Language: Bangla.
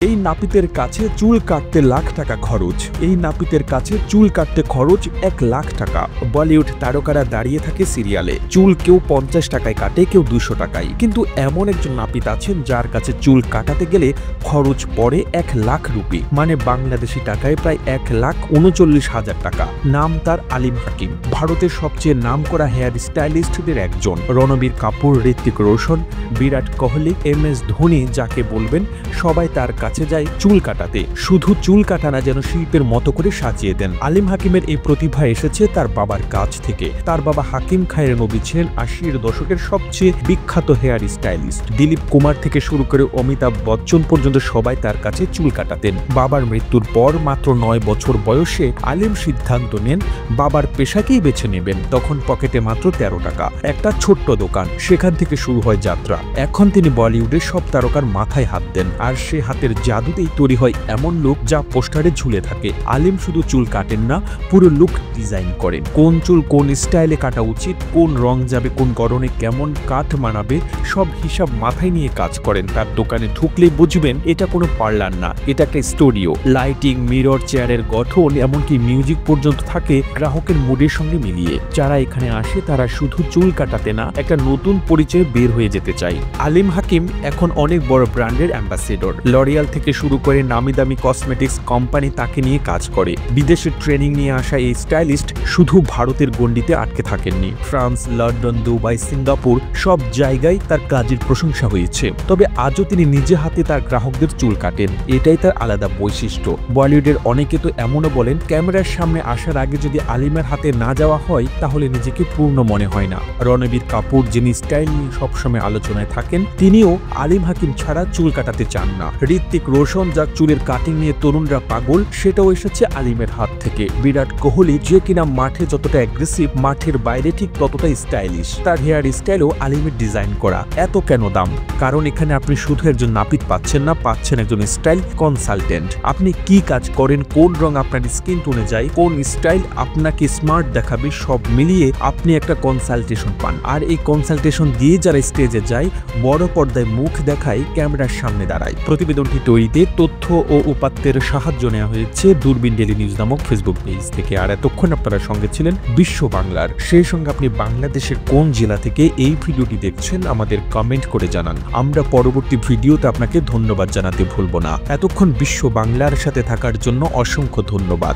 এই নাপিতের কাছে চুল কাটতে লাখ টাকা খরচ। এই নাপিতের কাছে চুল কাটতে খরচ 1 লাখ টাকা। বলিউড তারকারা দাঁড়িয়ে থাকে সিরিয়ালে, চুল কেউ 50 টাকায় কাটে, কেউ 200 টাকায়। কিন্তু এমন একজন নাপিত আছেন যার কাছে চুল কাটাতে গেলে খরচ পড়ে 1 লাখ রুপি, মানে বাংলাদেশি টাকায় প্রায় 1,39,000 টাকা। নাম তার আলিম হাকিম, ভারতের সবচেয়ে নামকরা হেয়ার স্টাইলিস্টদের একজন। রণবীর কাপুর, ঋত্বিক রোশন, বিরাট কোহলি, MS ধোনি যাকে বলবেন, সবাই তার কাছে যায় চুল কাটাতে। শুধু চুল কাটানা যেন শিল্পের মতো করে সাজিয়ে দেন। আলিম হাকিমের এই প্রতিভা এসেছে তার বাবার কাছ থেকে। তার বাবা হাকিম খায়ের নবী ছিলেন 80-এর দশকের সবচেয়ে বিখ্যাত হেয়ার স্টাইলিস্ট। দিলীপ কুমার থেকে শুরু করে অমিতাভ বচ্চন পর্যন্ত সবাই তার কাছে চুল কাটাতেন। বাবার মৃত্যুর পর মাত্র 9 বছর বয়সে আলিম সিদ্ধান্ত নেন বাবার পেশাকেই বেছে নেবেন। তখন পকেটে মাত্র 13 টাকা, একটা ছোট্ট দোকান, সেখান থেকে শুরু হয় যাত্রা। এখন তিনি বলিউডের সব তারকার মাথায় হাত দেন, আর সে হাতের জাদুতেই তৈরি হয় এমন লুক যা পোস্টারে ঝুলে থাকে। আলিম শুধু চুল কাটেন না, পুরো লুক ডিজাইন করেন। কোন চুল কোন স্টাইলে কাটা উচিত, কোন রং যাবে কোন গড়নে, কেমন কাট মানাবে, সব হিসাব মাথায় নিয়ে কাজ করেন। তার দোকানে ঢুকলেই বুঝবেন এটা কোনো পার্লার না, এটা একটা স্টুডিও। লাইটিং, মিরর, চেয়ারের গঠন, এমনকি মিউজিক পর্যন্ত থাকে গ্রাহকের মুডের সঙ্গে মিলিয়ে। যারা এখানে আসে তারা শুধু চুল কাটাতে না, একটা নতুন পরিচয়ে বের হয়ে যেতে চায়। আলিম হাকিম এখন অনেক বড় ব্র্যান্ডের অ্যাম্বাসেডর। লরিয়াল থেকে শুরু করে নামি দামি কসমেটিক্স কোম্পানি তাকে নিয়ে কাজ করে। বিদেশে ট্রেনিং নিয়ে আসা এই স্টাইলিস্ট শুধু ভারতের গণ্ডিতে আটকে থাকেননি। ফ্রান্স, লন্ডন, দুবাই, সিঙ্গাপুর সব জায়গায় তার কাজের প্রশংসা হয়েছে। তবে আজও তিনি নিজে হাতে তার গ্রাহকদের চুল কাটেন, এটাই তার আলাদা বৈশিষ্ট্য। বলিউডের অনেকে তো এমনও বলেন, ক্যামেরার সামনে আসার আগে যদি আলিমের হাতে না যাওয়া হয় তাহলে নিজেকে পূর্ণ মনে হয় না। রণবীর কাপুর, যিনি স্টাইল নিয়ে সবসময় আলোচনায় থাকেন, তিনিও আলিম হাকিম ছাড়া চুল কাটাতে চান না। ঋত্বিক রোশন, যার চুলের কাটিং নিয়ে তরুণরা পাগল, সেটাও এসেছে আলিমের হাত থেকে। বিরাট কোহলি, যে কিনা মাঠে যতটা অ্যাগ্রেসিভ, মাঠের বাইরে ঠিক ততটা স্টাইলিশ। তার হেয়ার স্টাইলও আলিমের ডিজাইন করা। এত কেন দাম? কারণ এখানে আপনি শুধু একজন নাপিত পাচ্ছেন না, পাচ্ছেন একজন স্টাইল কনসালটেন্ট। আপনি কি কাজ করেন, কোন রং আপনার স্কিন টোনে যায়, কোন স্টাইল আপনাকে স্মার্ট দেখাবে, সব মিলিয়ে আপনি একটা কনসালটেশন পান। আর এই কনসালটেশন দিয়ে যারা স্টেজে যায়, বড় পর্দায় মুখ দেখায়, ক্যামেরার সামনে দাঁড়ায়। প্রতিবেদনটি তৈরিতে তথ্য ও উপাত্তের সাহায্য নেওয়া হয়েছে দূরবীন ডেইলি নিউজ নামক ফেসবুক পেজ থেকে। আর এতক্ষণ আপনারা সঙ্গে ছিলেন বিশ্ব বাংলার। সেই সঙ্গে আপনি বাংলাদেশের কোন জেলা থেকে এই ভিডিওটি দেখছেন আমাদের কমেন্ট করে জানান। আমরা পরবর্তী ভিডিওতে আপনাকে ধন্যবাদ জানাতে ভুলব না। এতক্ষণ বিশ্ব বাংলার সাথে থাকার জন্য অসংখ্য ধন্যবাদ।